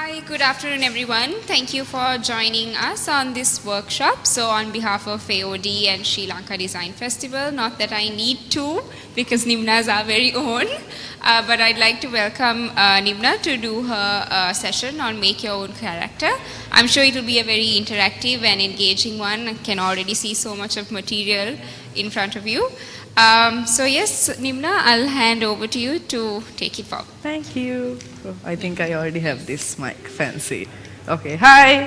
Hi, good afternoon everyone. Thank you for joining us on this workshop. So on behalf of AOD and Sri Lanka Design Festival, not that I need to because NIMNA is our very own, but I'd like to welcome NIMNA to do her session on Make Your Own Character. I'm sure it will be a very interactive and engaging one. I can already see so much of material in front of you. So yes, NIMNA, I'll hand over to you to take it forward. Thank you. Oh, I think I already have this mic, fancy. Okay, hi,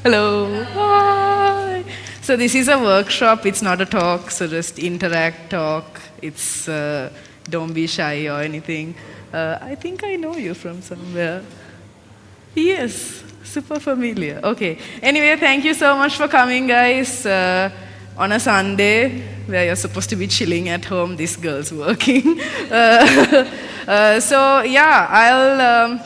hello, hi. So this is a workshop, it's not a talk, so just interact, talk. It's, don't be shy or anything. I think I know you from somewhere. Yes, super familiar. Okay, anyway, thank you so much for coming, guys. On a Sunday, where you're supposed to be chilling at home, this girl's working. So yeah, I'll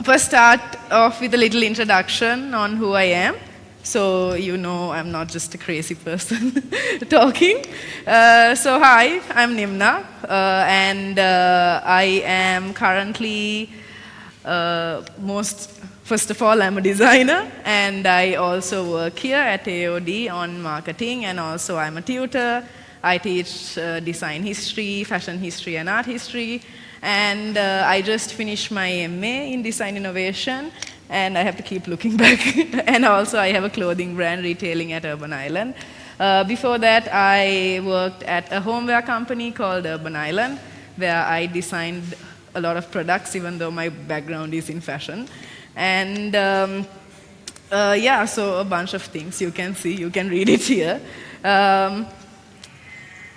first start off with a little introduction on who I am. So you know I'm not just a crazy person talking. So hi, I'm NIMNA, and I am currently First of all, I'm a designer, and I also work here at AOD on marketing, and also I'm a tutor. I teach design history, fashion history, and art history, and I just finished my MA in design innovation, and I have to keep looking back. And also I have a clothing brand retailing at Urban Island. Before that, I worked at a homeware company called Urban Island, where I designed a lot of products, even though my background is in fashion. And yeah, so a bunch of things you can see, you can read it here.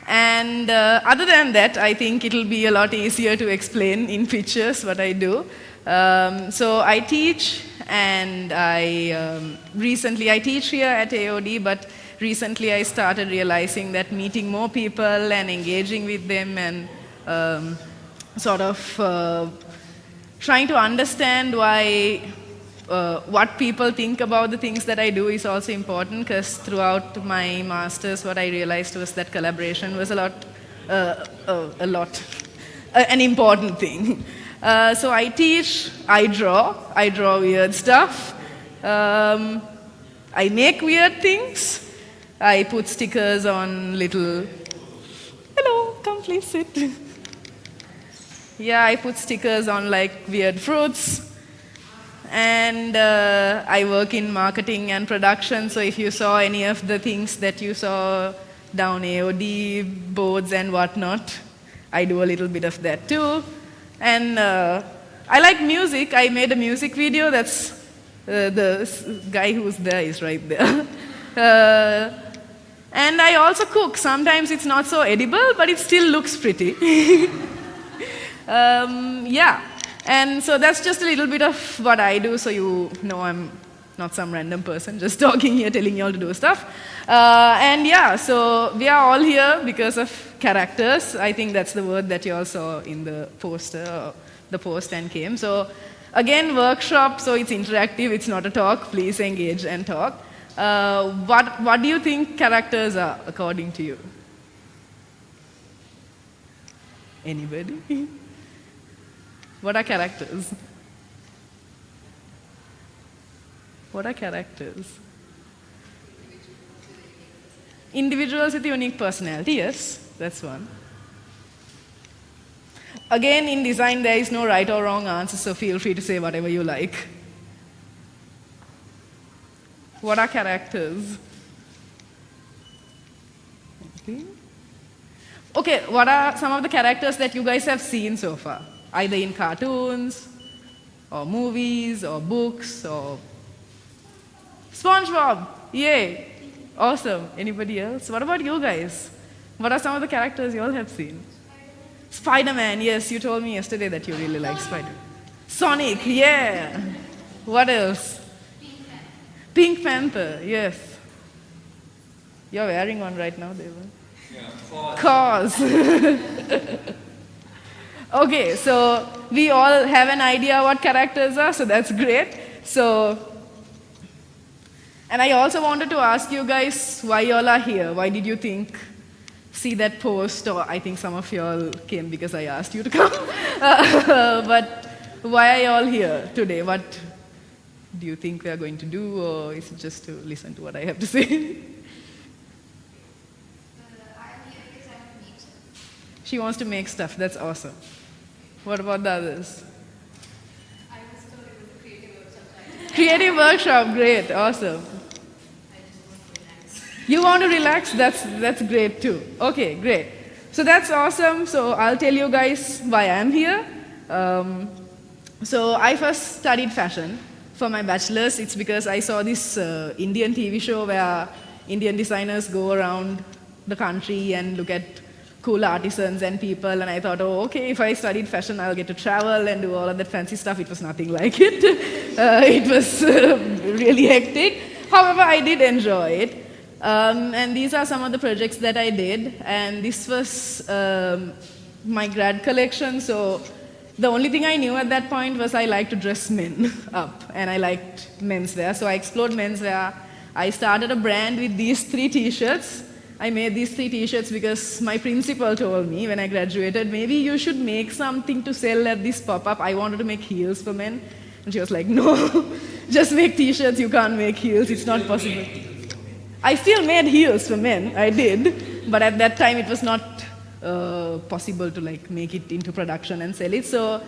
And other than that, I think it'll be a lot easier to explain in pictures what I do. So I teach, and I teach here at AOD, but recently I started realizing that meeting more people and engaging with them and sort of trying to understand why what people think about the things that I do is also important, because throughout my master's what I realized was that collaboration was an important thing. So I teach, I draw weird stuff, I make weird things, I put stickers on little, hello, come please sit. Yeah, I put stickers on like weird fruits, and I work in marketing and production, so if you saw any of the things that you saw down AOD, boards and whatnot, I do a little bit of that too. And I like music. I made a music video. That's the guy who's there is right there. And I also cook. Sometimes it's not so edible, but it still looks pretty. Yeah, and so that's just a little bit of what I do, so you know I'm not some random person just talking here telling you all to do stuff. And yeah, so we are all here because of characters. I think that's the word that you all saw in the poster, or the post and came. So again, workshop, so it's interactive, it's not a talk, please engage and talk. What do you think characters are, according to you? Anybody? What are characters? What are characters? Individuals with unique personality, yes, that's one. Again, in design, there is no right or wrong answer, so feel free to say whatever you like. What are characters? Anything? Okay, what are some of the characters that you guys have seen so far? Either in cartoons, or movies, or books, or SpongeBob, yay, awesome. Anybody else? What about you guys? What are some of the characters you all have seen? Spider-Man, yes, you told me yesterday that you really like Spider-Man. Sonic, yeah. What else? Pink Panther, yes. You're wearing one right now, Devan. Yeah, cause. Okay, so we all have an idea what characters are, so that's great. So, and I also wanted to ask you guys why you all are here. Why did you see that post, or I think some of you all came because I asked you to come. But why are you all here today? do you think we are going to do, or is it just to listen to what I have to say? I am here because I want to make stuff. She wants to make stuff. That's awesome. What about the others? I was told it was a creative workshop. Creative workshop, great, awesome. I just want to relax. You want to relax? That's great too. Okay, great. So that's awesome. So I'll tell you guys why I'm here. So I first studied fashion for my bachelor's. It's because I saw this Indian TV show where Indian designers go around the country and look at cool artisans and people, and I thought, oh, okay, if I studied fashion, I'll get to travel and do all of that fancy stuff. It was nothing like it. It was really hectic. However, I did enjoy it. And these are some of the projects that I did, and this was my grad collection. So the only thing I knew at that point was I liked to dress men up, and I liked menswear. So I explored menswear. I started a brand with these 3 t-shirts. I made these 3 t-shirts because my principal told me when I graduated, maybe you should make something to sell at this pop-up. I wanted to make heels for men. And she was like, no, just make t-shirts, you can't make heels, it's not possible. I still made heels for men, I did, but at that time it was not possible to like make it into production and sell it. So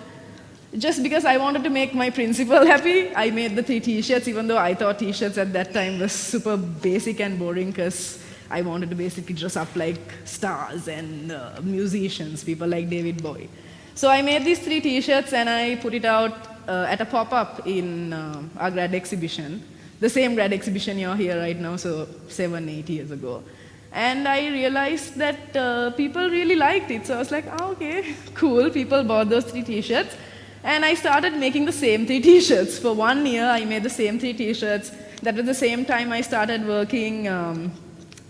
just because I wanted to make my principal happy, I made the 3 t-shirts, even though I thought t-shirts at that time was super basic and boring because I wanted to basically dress up like stars and musicians, people like David Bowie. So I made these 3 t-shirts and I put it out at a pop-up in our grad exhibition. The same grad exhibition you're here right now, so 7-8 years ago. And I realized that people really liked it. So I was like, oh, okay, cool. People bought those 3 t-shirts. And I started making the same 3 t-shirts. For 1 year, I made the same 3 t-shirts. That was the same time I started working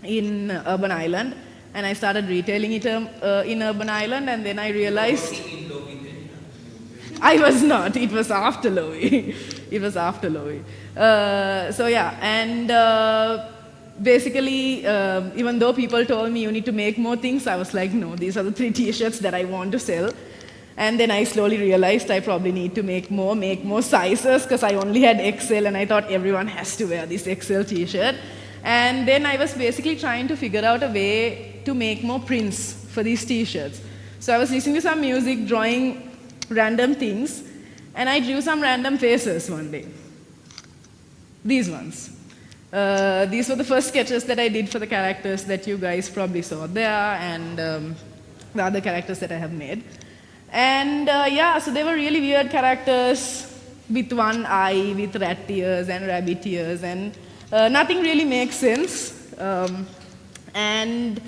in Urban Island. And I started retailing it in Urban Island. And then I realized... I was not. It was after Lowy. It was after Lowy. So yeah, and basically, even though people told me you need to make more things, I was like, no, these are the 3 t-shirts that I want to sell. And then I slowly realized I probably need to make more sizes, because I only had XL, and I thought everyone has to wear this XL t-shirt. And then I was basically trying to figure out a way to make more prints for these t-shirts. So I was listening to some music, drawing random things, and I drew some random faces one day. These ones. These were the first sketches that I did for the characters that you guys probably saw there, and the other characters that I have made. And yeah, so they were really weird characters with one eye, with rat ears and rabbit ears, and nothing really makes sense. And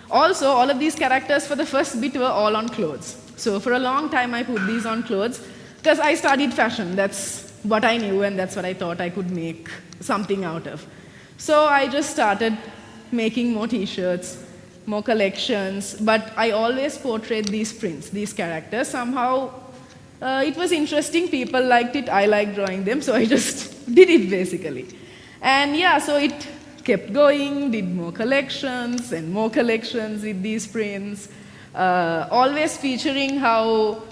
also, all of these characters for the first bit were all on clothes. So for a long time, I put these on clothes, because I studied fashion. That's what I knew, and that's what I thought I could make something out of. So I just started making more t-shirts, more collections, but I always portrayed these prints, these characters. Somehow, it was interesting, people liked it, I liked drawing them, so I just did it basically. And yeah, so it kept going, did more collections and more collections with these prints, always featuring how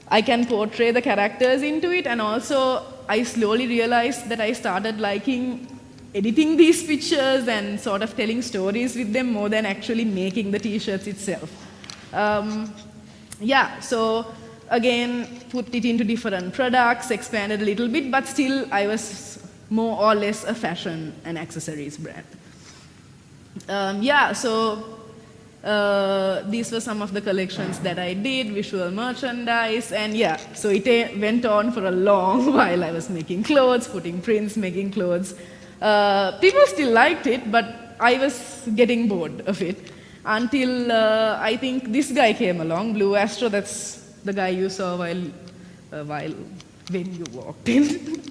I can portray the characters into it, and also I slowly realized that I started liking editing these pictures and sort of telling stories with them more than actually making the t-shirts itself. Yeah, so again, put it into different products, expanded a little bit, but still I was more or less a fashion and accessories brand. Yeah, so these were some of the collections that I did, visual merchandise, and yeah, so it went on for a long while. I was making clothes, putting prints, making clothes. People still liked it, but I was getting bored of it until I think this guy came along, Blue Astro. That's the guy you saw when you walked in.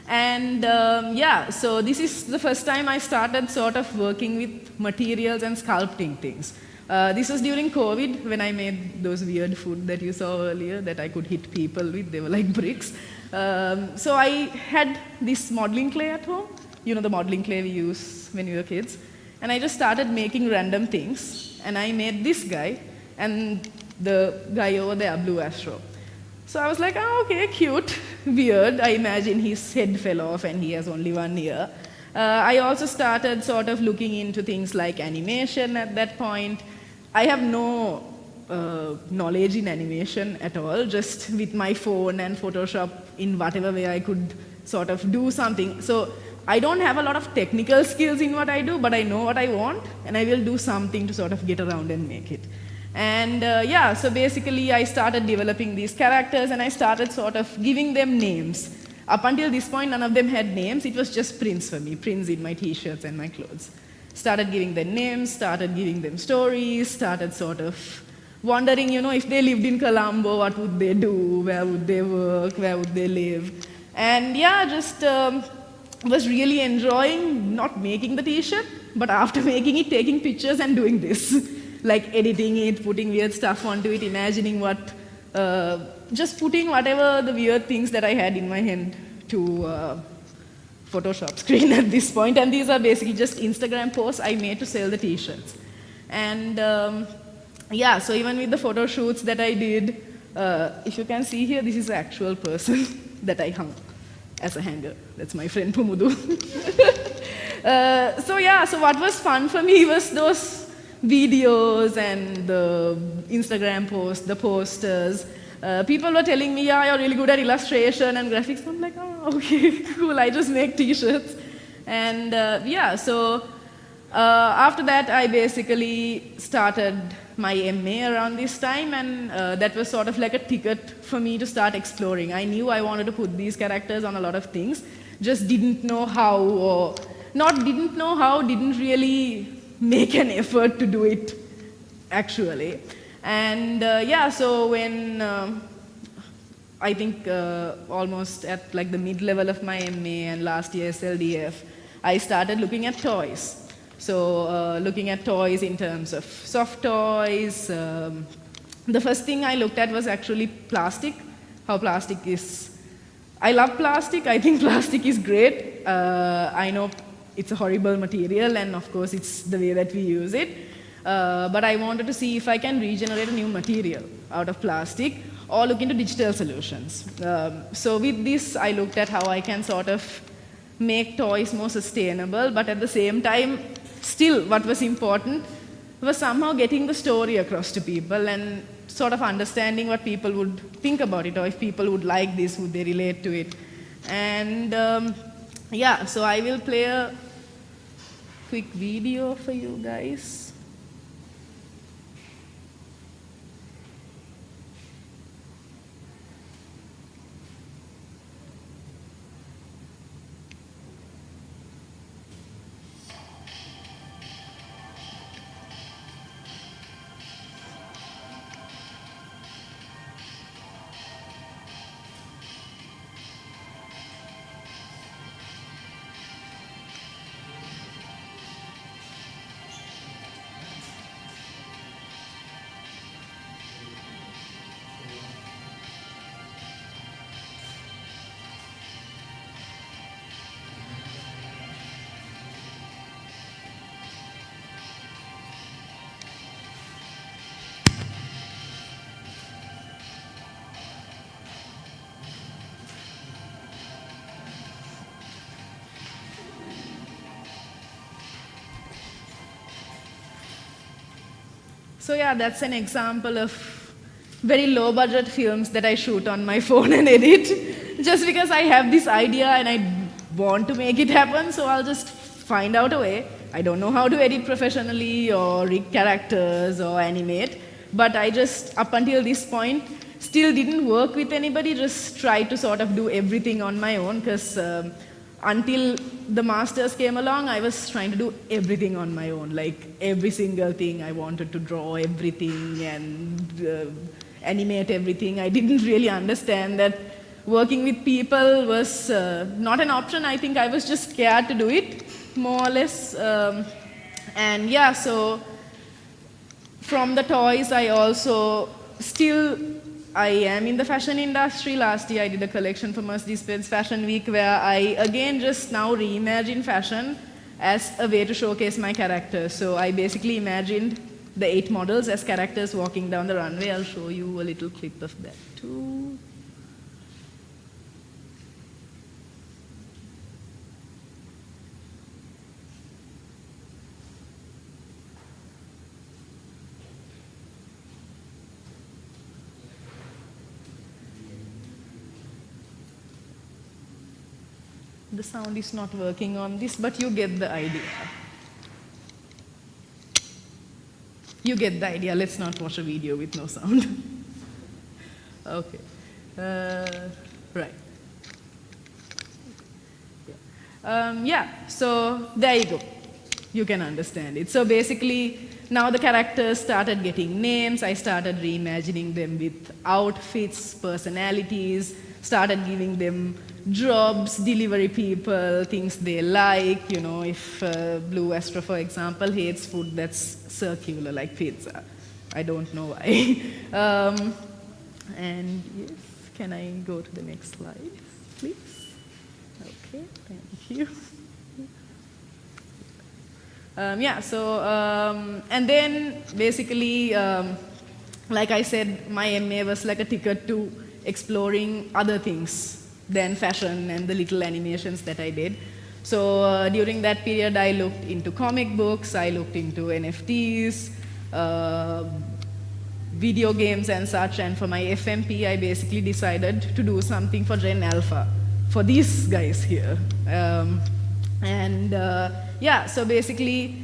And yeah, so this is the first time I started sort of working with materials and sculpting things. This was during COVID when I made those weird food that you saw earlier that I could hit people with. They were like bricks. So I had this modeling clay at home. You know the modeling clay we use when we were kids. And I just started making random things. And I made this guy and the guy over there, Blue Astro. So I was like, oh, okay, cute, weird. I imagine his head fell off and he has only one ear. I also started sort of looking into things like animation at that point. I have no knowledge in animation at all, just with my phone and Photoshop in whatever way I could sort of do something. So I don't have a lot of technical skills in what I do, but I know what I want, and I will do something to sort of get around and make it. And yeah, so basically I started developing these characters and I started sort of giving them names. Up until this point, none of them had names. It was just prints for me, prints in my t-shirts and my clothes. Started giving them names, started giving them stories, started sort of wondering, if they lived in Colombo, what would they do, where would they work, where would they live. And yeah, just was really enjoying not making the t-shirt, but after making it, taking pictures and doing this. Like editing it, putting weird stuff onto it, imagining just putting whatever the weird things that I had in my hand to Photoshop screen at this point. And these are basically just Instagram posts I made to sell the t-shirts. And yeah, so even with the photo shoots that I did, if you can see here, this is the actual person that I hung as a hanger. That's my friend Pumudu. So yeah, so what was fun for me was those videos and the Instagram posts, the posters. People were telling me, yeah, you're really good at illustration and graphics. I'm like, oh, okay, cool, I just make t-shirts. And yeah, so after that, I basically started my MA around this time, and that was sort of like a ticket for me to start exploring. I knew I wanted to put these characters on a lot of things, just didn't know how, or not didn't know how, didn't really make an effort to do it, actually. And yeah, so when I think almost at like the mid-level of my MA and last year SLDF, I started looking at toys. So looking at toys in terms of soft toys. The first thing I looked at was actually plastic, how plastic is. I love plastic, I think plastic is great. I know it's a horrible material, and of course it's the way that we use it. But I wanted to see if I can regenerate a new material out of plastic or look into digital solutions. So with this, I looked at how I can sort of make toys more sustainable, but at the same time, still what was important was somehow getting the story across to people and sort of understanding what people would think about it, or if people would like this, would they relate to it. And yeah, so I will play a quick video for you guys. So yeah, that's an example of very low budget films that I shoot on my phone and edit, just because I have this idea and I want to make it happen, so I'll just find out a way. I don't know how to edit professionally or rig characters or animate, but I just, up until this point, still didn't work with anybody, just tried to sort of do everything on my own, because until the masters came along, I was trying to do everything on my own, like every single thing. I wanted to draw everything and animate everything. I didn't really understand that working with people was not an option. I think I was just scared to do it, more or less. And yeah, so from the toys, I also I am in the fashion industry. Last year I did a collection for Mercedes-Benz Fashion Week where I again just now reimagine fashion as a way to showcase my characters. So I basically imagined the 8 models as characters walking down the runway. I'll show you a little clip of that too. The sound is not working on this, but you get the idea. You get the idea. Let's not watch a video with no sound. Okay. Right. Yeah, so there you go. You can understand it. So basically, now the characters started getting names. I started reimagining them with outfits, personalities, started giving them jobs, delivery people, things they like. You know, if Blue Astro, for example, hates food that's circular, like pizza. I don't know why. And yes, can I go to the next slide, please? Okay, thank you. Yeah, so, and then basically, like I said, my MA was like a ticket to exploring other things than fashion and the little animations that I did. So during that period, I looked into comic books, I looked into NFTs, video games and such, and for my FMP, I basically decided to do something for Gen Alpha, for these guys here. Yeah, so basically,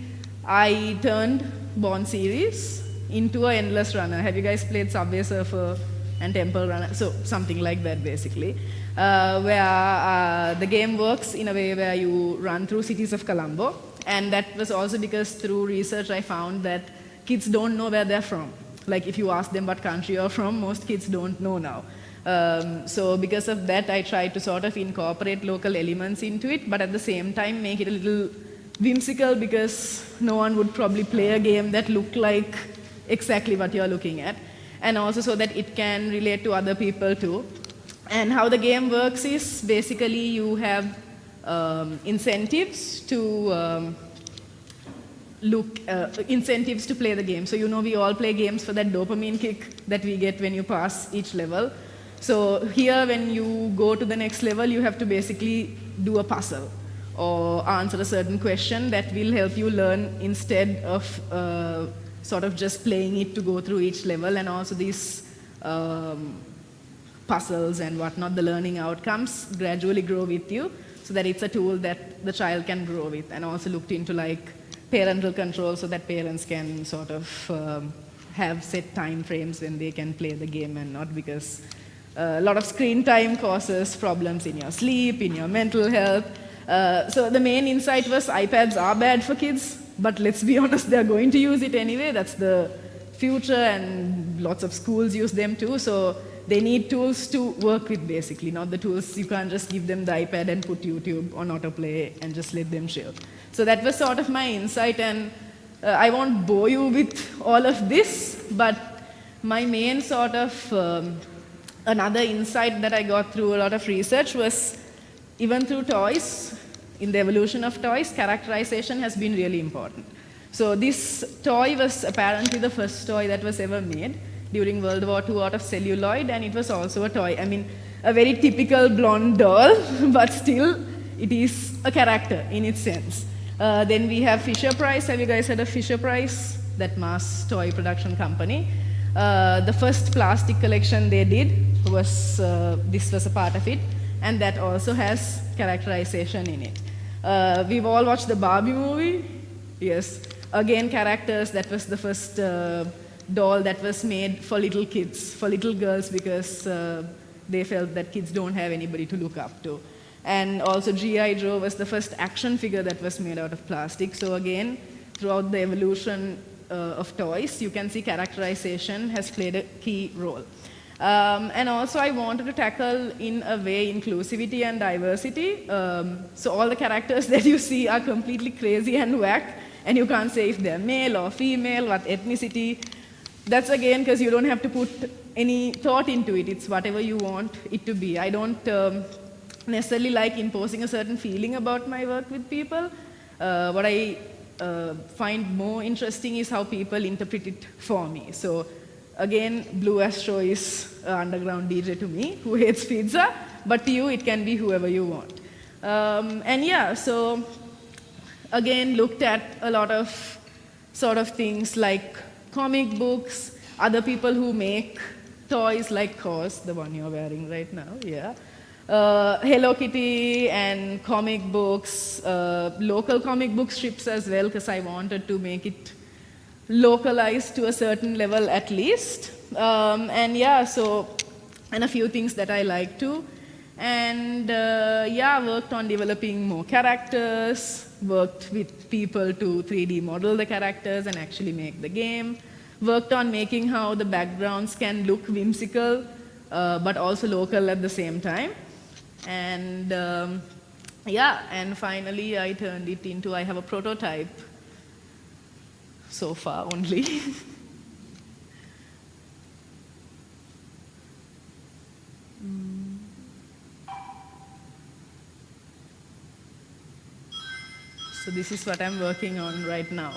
I turned Bond series into an endless runner. Have you guys played Subway Surfer and Temple Runner? So something like that, basically, where the game works in a way where you run through cities of Colombo, and that was also because through research I found that kids don't know where they're from. Like if you ask them what country you're from, most kids don't know now. So because of that, I tried to sort of incorporate local elements into it, but at the same time make it a little whimsical, because no one would probably play a game that looked like exactly what you're looking at, and also so that it can relate to other people too. And how the game works is basically you have incentives to incentives to play the game. So you know we all play games for that dopamine kick that we get when you pass each level. So here, when you go to the next level, you have to basically do a puzzle or answer a certain question that will help you learn, instead of sort of just playing it to go through each level. And also these puzzles and whatnot, the learning outcomes gradually grow with you, so that it's a tool that the child can grow with. And also looked into like parental control, so that parents can sort of have set time frames when they can play the game and not, because a lot of screen time causes problems in your sleep, in your mental health. So the main insight was iPads are bad for kids, but let's be honest, they're going to use it anyway. That's the future, and lots of schools use them too. So they need tools to work with, basically, not the tools. You can't just give them the iPad and put YouTube on autoplay and just let them chill. So that was sort of my insight, and I won't bore you with all of this, but my main sort of another insight that I got through a lot of research was, even through toys, in the evolution of toys, characterization has been really important. So this toy was apparently the first toy that was ever made during World War II out of celluloid, and it was also a toy. I mean, a very typical blonde doll, but still, it is a character in its sense. Then we have Fisher-Price. Have you guys heard of Fisher-Price? That mass toy production company. The first plastic collection they did was, this was a part of it, and that also has characterization in it. We've all watched the Barbie movie. Yes. Again, characters. That was the first doll that was made for little kids, for little girls, because they felt that kids don't have anybody to look up to. And also G.I. Joe was the first action figure that was made out of plastic. So again, throughout the evolution of toys, you can see characterization has played a key role. And also I wanted to tackle, in a way, inclusivity and diversity. So all the characters that you see are completely crazy and whack, and you can't say if they're male or female, what ethnicity. That's again because you don't have to put any thought into it. It's whatever you want it to be. I don't necessarily like imposing a certain feeling about my work with people. What I find more interesting is how people interpret it for me. So again, Blue Astro is an underground DJ to me who hates pizza, but to you it can be whoever you want. And yeah, so again, looked at a lot of sort of things like comic books, other people who make toys like Cos, the one you're wearing right now, yeah. Hello Kitty and comic books, local comic book strips as well, because I wanted to make it localized to a certain level at least. And yeah, so, and a few things that I like too. And yeah, worked on developing more characters, worked with people to 3D model the characters and actually make the game, worked on making how the backgrounds can look whimsical, but also local at the same time. And yeah, and finally I turned it into, I have a prototype so far only. So this is what I'm working on right now.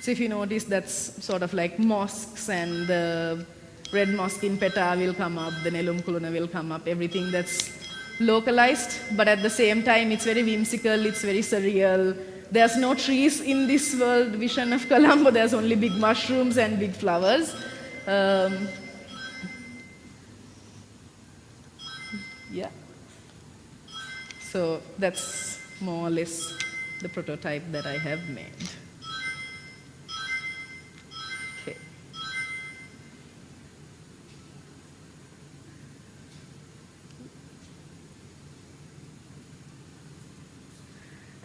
So if you notice, that's sort of like mosques, and the red mosque in Peta will come up, the Nelum Kuluna will come up, everything that's localized, but at the same time it's very whimsical, it's very surreal. There's no trees in this world vision of Colombo, there's only big mushrooms and big flowers. Yeah. So that's more or less the prototype that I have made. Okay.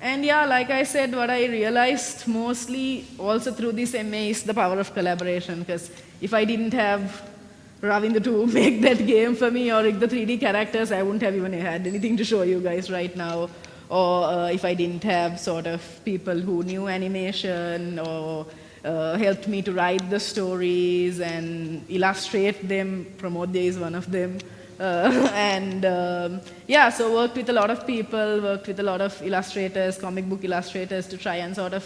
And yeah, like I said, what I realized mostly also through this MA is the power of collaboration, because if I didn't have Ravinder to make that game for me, or the 3D characters, I wouldn't have even had anything to show you guys right now. Or if I didn't have sort of people who knew animation, or helped me to write the stories and illustrate them. Pramodya is one of them. Yeah, so worked with a lot of people, worked with a lot of illustrators, comic book illustrators, to try and sort of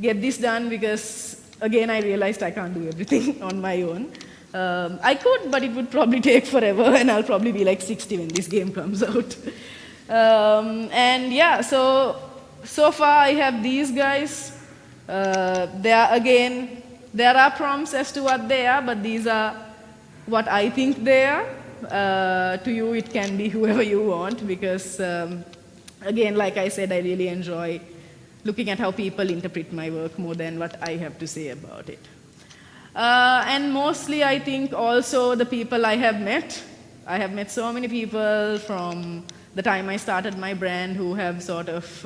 get this done, because again I realized I can't do everything on my own. I could, but it would probably take forever, and I'll probably be like 60 when this game comes out. And yeah, so far I have these guys. There are prompts as to what they are, but these are what I think they are. To you, it can be whoever you want, because again, like I said, I really enjoy looking at how people interpret my work more than what I have to say about it. And mostly, I think also the people I have met. I have met so many people from the time I started my brand who have sort of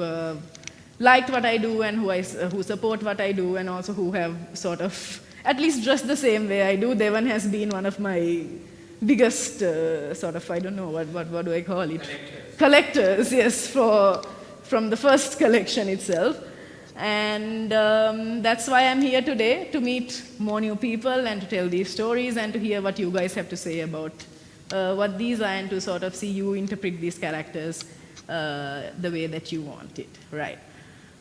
liked what I do, and who support what I do, and also who have sort of at least dressed the same way I do. Devan has been one of my biggest sort of, I don't know, what do I call it? Collectors, yes, from the first collection itself. And that's why I'm here today, to meet more new people and to tell these stories and to hear what you guys have to say about what these are, and to sort of see you interpret these characters the way that you want it, right?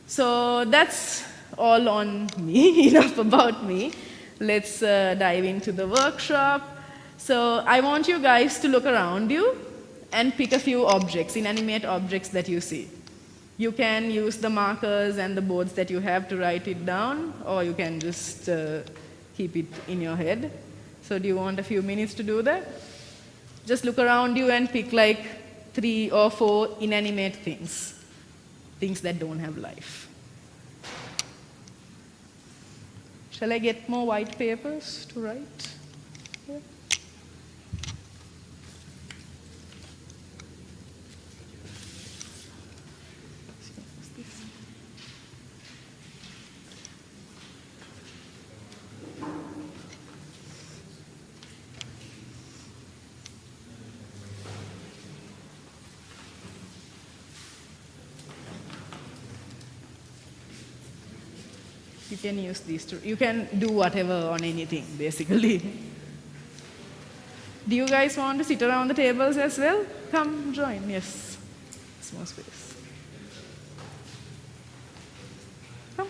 So that's all on me, enough about me. Let's dive into the workshop. So I want you guys to look around you and pick a few objects, inanimate objects that you see. You can use the markers and the boards that you have to write it down, or you can just keep it in your head. So do you want a few minutes to do that? Just look around you and pick like 3 or 4 inanimate things, things that don't have life. Shall I get more white papers to write? Yeah. You can use these two. You can do whatever on anything, basically. Do you guys want to sit around the tables as well? Come join, yes. Small space. Come.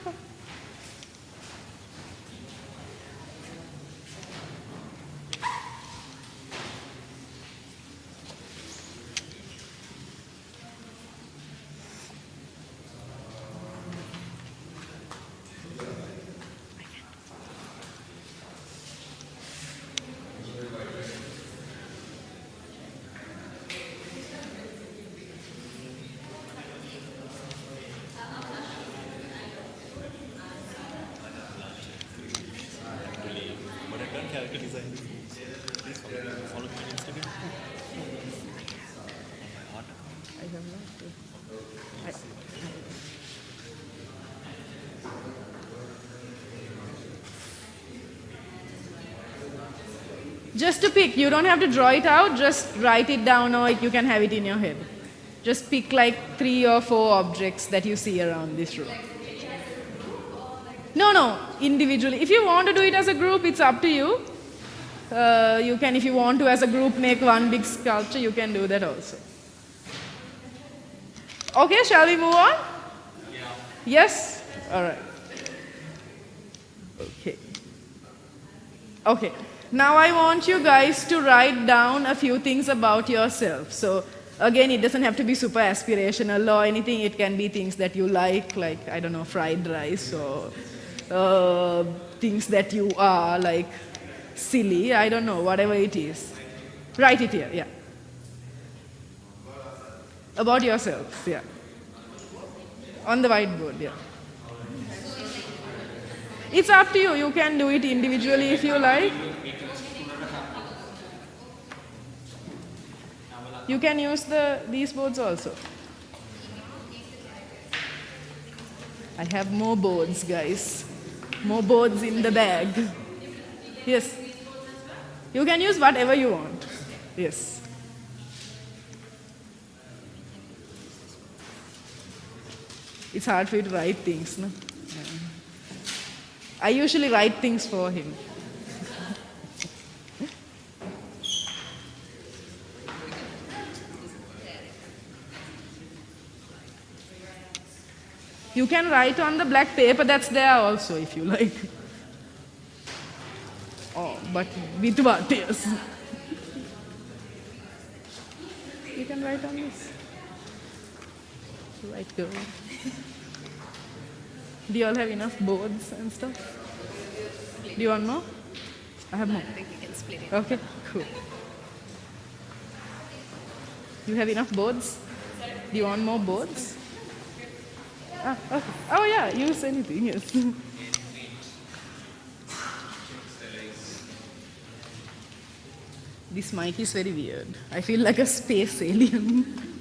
Just to pick, you don't have to draw it out, just write it down or you can have it in your head. Just pick like 3 or 4 objects that you see around this room. No, individually. If you want to do it as a group, it's up to you. You can, if you want to as a group make one big sculpture, you can do that also. Okay, shall we move on? Yeah. Yes? All right. Okay. Now I want you guys to write down a few things about yourself. So again, it doesn't have to be super aspirational or anything. It can be things that you like, I don't know, fried rice or things that you are, like silly, I don't know, whatever it is. Write it here, yeah. About yourselves, yeah. On the whiteboard, yeah. It's up to you. You can do it individually if you like. You can use these boards also. I have more boards, guys. More boards in the bag. Yes. You can use whatever you want. Yes. It's hard for you to write things, no? I usually write things for him. You can write on the black paper that's there also if you like. Oh, but with what? Yes. You can write on this. Right, go. Do you all have enough boards and stuff? Do you want more? I have more. I think we can split it. Okay, cool. You have enough boards? Do you want more boards? Ah, okay. Oh yeah, use anything, yes. This mic is very weird. I feel like a space alien.